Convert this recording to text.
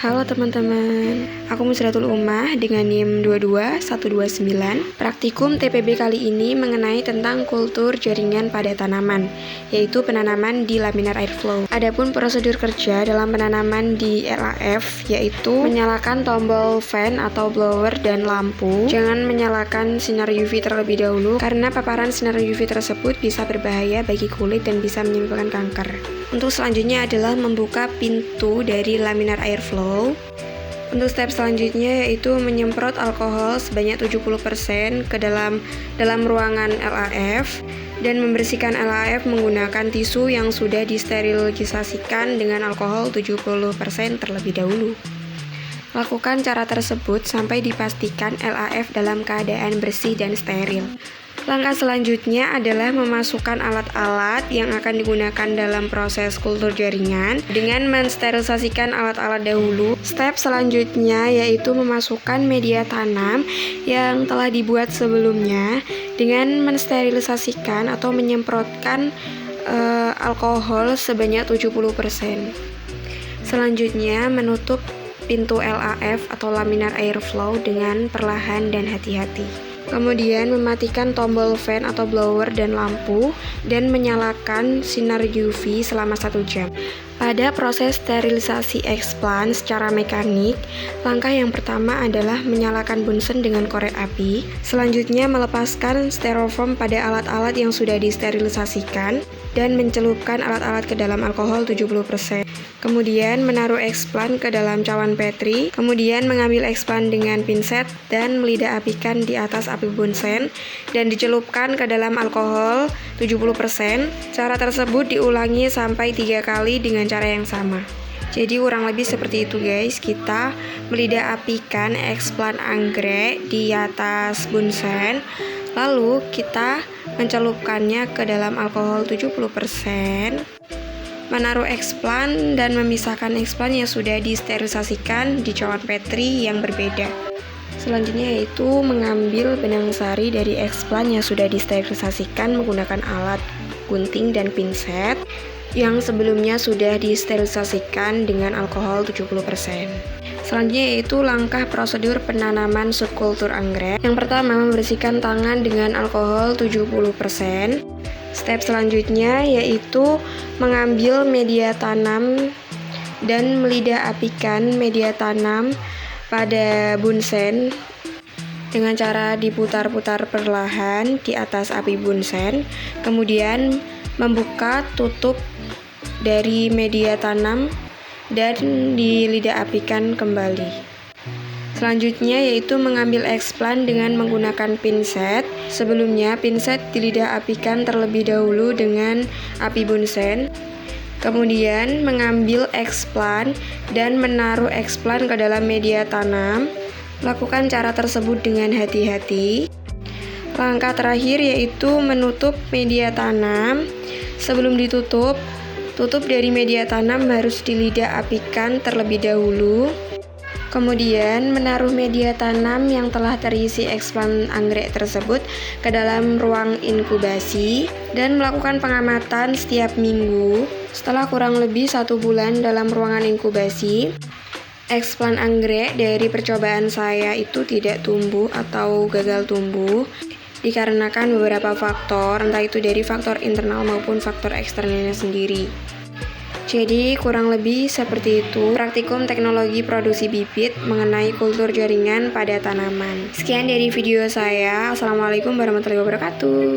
Halo teman-teman, aku Musratul Ummah dengan NIM 22129. Praktikum TPB kali ini mengenai tentang kultur jaringan pada tanaman, yaitu penanaman di laminar airflow. Adapun prosedur kerja dalam penanaman di LAF, yaitu menyalakan tombol fan atau blower dan lampu. Jangan menyalakan sinar UV terlebih dahulu, karena paparan sinar UV tersebut bisa berbahaya bagi kulit dan bisa menimbulkan kanker. Untuk selanjutnya adalah membuka pintu dari laminar airflow. Untuk step selanjutnya yaitu menyemprot alkohol sebanyak 70% ke dalam ruangan LAF dan membersihkan LAF menggunakan tisu yang sudah disterilisasikan dengan alkohol 70% terlebih dahulu. Lakukan cara tersebut sampai dipastikan LAF dalam keadaan bersih dan steril. Langkah selanjutnya adalah memasukkan alat-alat yang akan digunakan dalam proses kultur jaringan dengan mensterilisasikan alat-alat dahulu. Step selanjutnya yaitu memasukkan media tanam yang telah dibuat sebelumnya dengan mensterilisasikan atau menyemprotkan alkohol sebanyak 70%. Selanjutnya menutup pintu LAF atau laminar airflow dengan perlahan dan hati-hati. Kemudian mematikan tombol fan atau blower dan lampu dan menyalakan sinar UV selama 1 jam. Pada proses sterilisasi explant secara mekanik, langkah yang pertama adalah menyalakan bunsen dengan korek api. Selanjutnya melepaskan styrofoam pada alat-alat yang sudah disterilisasikan dan mencelupkan alat-alat ke dalam alkohol 70%. Kemudian menaruh explant ke dalam cawan Petri, kemudian mengambil explant dengan pinset dan melidah apikan di atas api bunsen dan dicelupkan ke dalam alkohol 70%. Cara tersebut diulangi sampai 3 kali dengan cara yang sama. Jadi kurang lebih seperti itu guys, kita melidah apikan explant anggrek di atas bunsen, lalu kita mencelupkannya ke dalam alkohol 70%. Menaruh explant dan memisahkan explant yang sudah disterilisasikan di cawan Petri yang berbeda. Selanjutnya yaitu mengambil benang sari dari explant yang sudah disterilisasikan menggunakan alat gunting dan pinset yang sebelumnya sudah disterilisasikan dengan alkohol 70%. Selanjutnya yaitu langkah prosedur penanaman subkultur anggrek. Yang pertama, membersihkan tangan dengan alkohol 70%. Step selanjutnya yaitu mengambil media tanam dan melidah apikan media tanam pada bunsen dengan cara diputar-putar perlahan di atas api bunsen. Kemudian membuka tutup dari media tanam dan dilidah apikan kembali. Selanjutnya yaitu mengambil explant dengan menggunakan pinset. Sebelumnya pinset dilidah apikan terlebih dahulu dengan api bunsen. Kemudian mengambil explant dan menaruh explant ke dalam media tanam. Lakukan cara tersebut dengan hati-hati. Langkah terakhir yaitu menutup media tanam. Sebelum ditutup, tutup dari media tanam harus dilidah apikan terlebih dahulu. Kemudian menaruh media tanam yang telah terisi explant anggrek tersebut ke dalam ruang inkubasi dan melakukan pengamatan setiap minggu. Setelah kurang lebih 1 bulan dalam ruangan inkubasi, explant anggrek dari percobaan saya itu tidak tumbuh atau gagal tumbuh dikarenakan beberapa faktor, entah itu dari faktor internal maupun faktor eksternalnya sendiri. Jadi kurang lebih seperti itu praktikum teknologi produksi bibit mengenai kultur jaringan pada tanaman. Sekian dari video saya. Assalamualaikum warahmatullahi wabarakatuh.